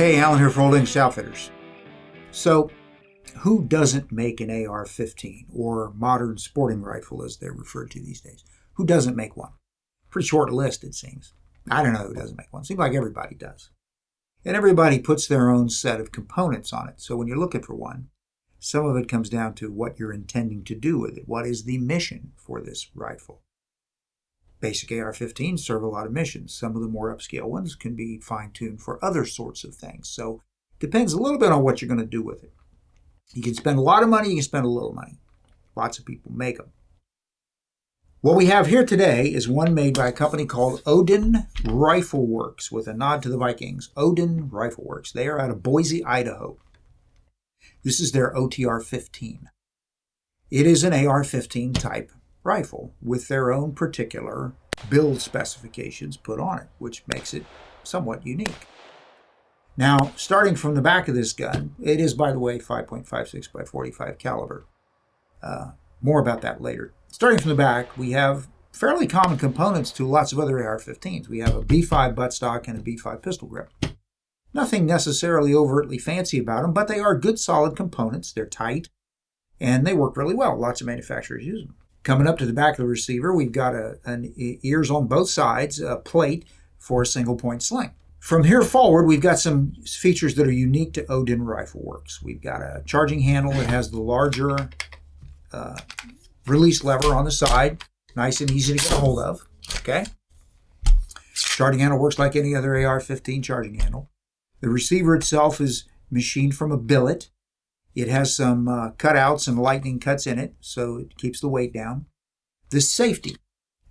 Hey, Alan here for Odin Outfitters. So, who doesn't make an AR-15, or modern sporting rifle as they're referred to these days? Who doesn't make one? Pretty short list, it seems. I don't know who doesn't make one. Seems like everybody does. And everybody puts their own set of components on it. So when you're looking for one, some of it comes down to what you're intending to do with it. What is the mission for this rifle? Basic AR-15s serve a lot of missions. Some of the more upscale ones can be fine-tuned for other sorts of things. So it depends a little bit on what you're going to do with it. You can spend a lot of money, you can spend a little money. Lots of people make them. What we have here today is one made by a company called Odin Rifleworks, with a nod to the Vikings. Odin Rifleworks. They are out of Boise, Idaho. This is their OTR-15. It is an AR-15 type rifle with their own particular build specifications put on it, which makes it somewhat unique. Now, starting from the back of this gun, it is, by the way, 5.56 by 45 caliber. More about that later. Starting from the back, we have fairly common components to lots of other AR-15s. We have a B5 buttstock and a B5 pistol grip. Nothing necessarily overtly fancy about them, but they are good, solid components. They're tight, and they work really well. Lots of manufacturers use them. Coming up to the back of the receiver, we've got an ears on both sides, a plate for a single-point sling. From here forward, we've got some features that are unique to Odin Rifleworks. We've got a charging handle that has the larger release lever on the side, nice and easy to get a hold of. Okay. Charging handle works like any other AR-15 charging handle. The receiver itself is machined from a billet. It has some cutouts and lightning cuts in it, so it keeps the weight down. The safety,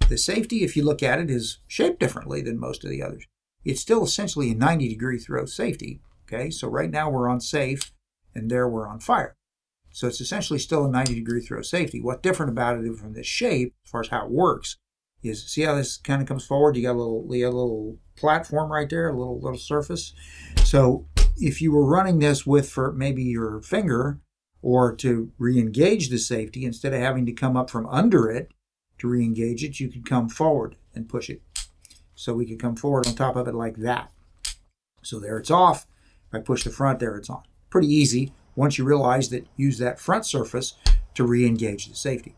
if you look at it, is shaped differently than most of the others. It's still essentially a 90-degree throw safety. Okay, so right now we're on safe, and there we're on fire. So it's essentially still a 90-degree throw safety. What's different about it from the shape, as far as how it works, is see how this kind of comes forward? You got a little platform right there, a little surface. So if you were running this with for maybe your finger, or to re-engage the safety, instead of having to come up from under it to re-engage it, you could come forward and push it. So we could come forward on top of it like that. So there it's off. If I push the front, there it's on. Pretty easy once you realize that use that front surface to re-engage the safety.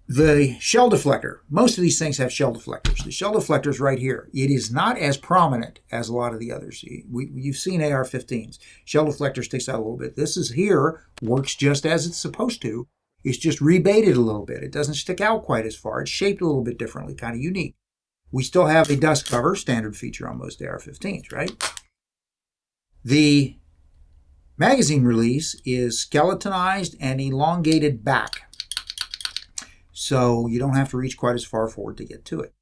The shell deflector. Most of these things have shell deflectors. The shell deflector is right here. It is not as prominent as a lot of the others. You've seen AR-15s. Shell deflector sticks out a little bit. This is here, works just as it's supposed to. It's just rebaited a little bit. It doesn't stick out quite as far. It's shaped a little bit differently, kind of unique. We still have a dust cover, standard feature on most AR-15s, right? The magazine release is skeletonized and elongated back, so you don't have to reach quite as far forward to get to it.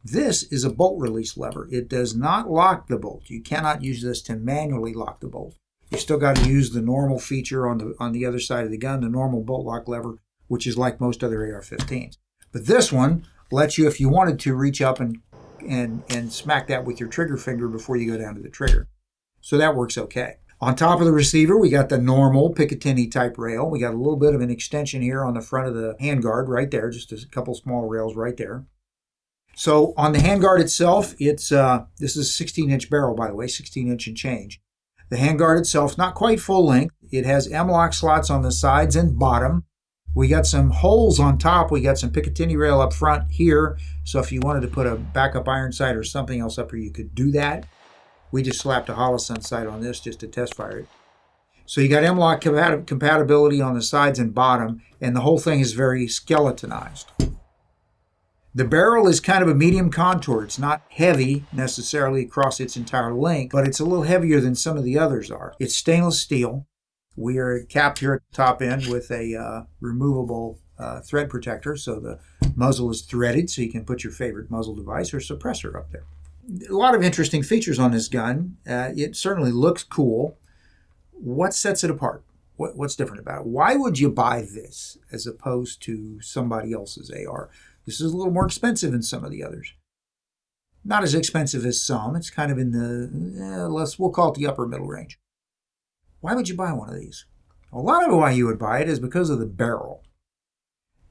This is a bolt release lever. It does not lock the bolt. You cannot use this to manually lock the bolt. You've still got to use the normal feature on the other side of the gun, the normal bolt lock lever, which is like most other AR-15s. But this one lets you, if you wanted to, reach up and smack that with your trigger finger before you go down to the trigger. So that works okay. On top of the receiver, we got the normal Picatinny type rail. We got a little bit of an extension here on the front of the handguard right there, just a couple small rails right there. So on the handguard itself, this is a 16-inch barrel, by the way, 16-inch and change. The handguard itself, not quite full length. It has M-lock slots on the sides and bottom. We got some holes on top. We got some Picatinny rail up front here. So if you wanted to put a backup iron sight or something else up here, you could do that. We just slapped a Holosun sight on this just to test fire it. So you got M-lock compatibility on the sides and bottom, and the whole thing is very skeletonized. The barrel is kind of a medium contour. It's not heavy necessarily across its entire length, but it's a little heavier than some of the others are. It's stainless steel. We are capped here at the top end with a removable thread protector, so the muzzle is threaded, so you can put your favorite muzzle device or suppressor up there. A lot of interesting features on this gun. It certainly looks cool. What sets it apart? What's different about it? Why would you buy this as opposed to somebody else's AR? This is a little more expensive than some of the others. Not as expensive as some. It's kind of in the, we'll call it the upper middle range. Why would you buy one of these? A lot of why you would buy it is because of the barrel.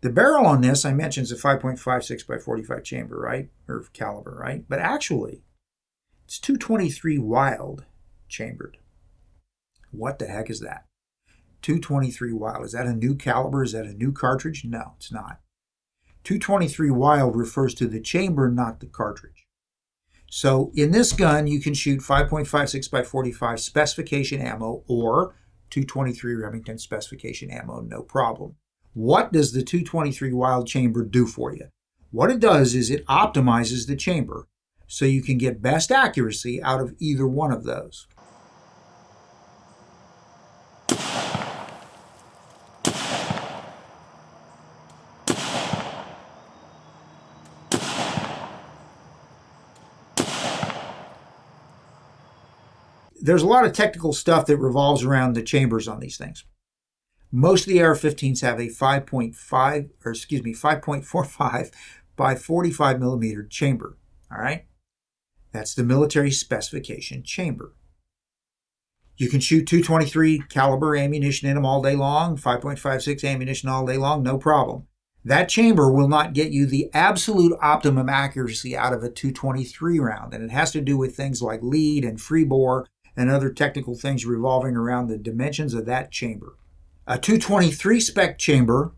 The barrel on this, I mentioned, is a 5.56 by 45 chamber, right? Or caliber, right? But actually, it's .223 Wylde chambered. What the heck is that? 223 Wylde. Is that a new caliber? Is that a new cartridge? No, it's not. 223 Wylde refers to the chamber, not the cartridge. So in this gun, you can shoot 5.56 by 45 specification ammo or 223 Remington specification ammo, no problem. What does the 223 Wylde chamber do for you? What it does is it optimizes the chamber so you can get best accuracy out of either one of those. There's a lot of technical stuff that revolves around the chambers on these things. Most of the AR-15s have a 5.45 by 45 millimeter chamber. All right, that's the military specification chamber. You can shoot 223 caliber ammunition in them all day long, 5.56 ammunition all day long, no problem. That chamber will not get you the absolute optimum accuracy out of a 223 round, and it has to do with things like lead and free bore and other technical things revolving around the dimensions of that chamber. A 223 spec chamber,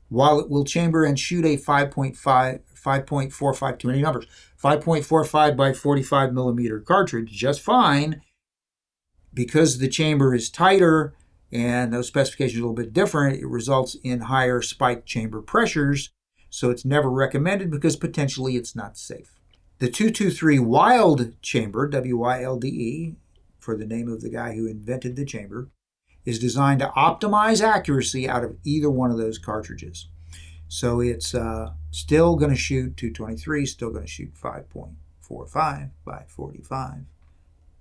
while it will chamber and shoot a 5.45, too many numbers, 5.45 by 45 millimeter cartridge just fine, because the chamber is tighter and those specifications are a little bit different, it results in higher spike chamber pressures, so it's never recommended because potentially it's not safe. The 223 Wylde Chamber, W-Y-L-D-E, for the name of the guy who invented the chamber, is designed to optimize accuracy out of either one of those cartridges. So it's still going to shoot 223, still going to shoot 5.45 by 45,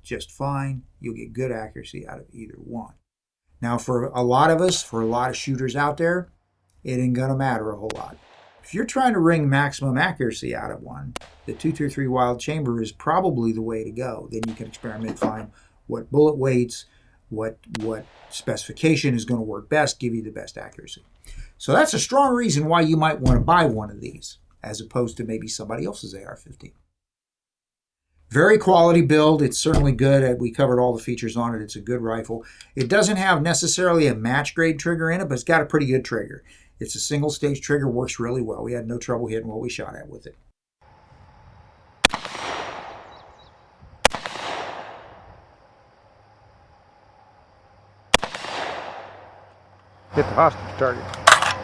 just fine. You'll get good accuracy out of either one. Now, for a lot of us, for a lot of shooters out there, it ain't going to matter a whole lot. If you're trying to wring maximum accuracy out of one, the 223 Wylde Chamber is probably the way to go. Then you can experiment, find what bullet weights, what specification is going to work best, give you the best accuracy. So that's a strong reason why you might want to buy one of these, as opposed to maybe somebody else's AR-15. Very quality build. It's certainly good. We covered all the features on it. It's a good rifle. It doesn't have necessarily a match grade trigger in it, but it's got a pretty good trigger. It's a single stage trigger, works really well. We had no trouble hitting what we shot at with it. Hit the hostage target.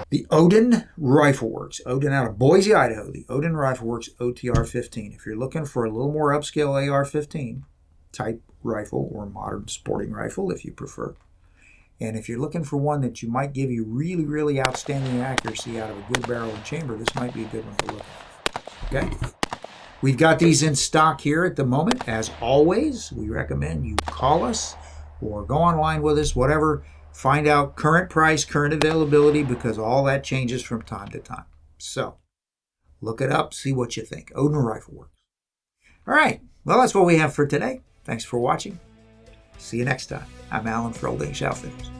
The Odin Rifleworks. Odin out of Boise, Idaho. The Odin Rifleworks OTR-15. If you're looking for a little more upscale AR-15 type rifle, or modern sporting rifle if you prefer, and if you're looking for one that you might give you really, really outstanding accuracy out of a good barrel and chamber, this might be a good one to look at. Okay? We've got these in stock here at the moment. As always, we recommend you call us or go online with us, whatever. Find out current price, current availability, because all that changes from time to time. So, look it up, see what you think. Odin Rifleworks. All right. Well, that's what we have for today. Thanks for watching. See you next time. I'm Alan for Old English Outfitters.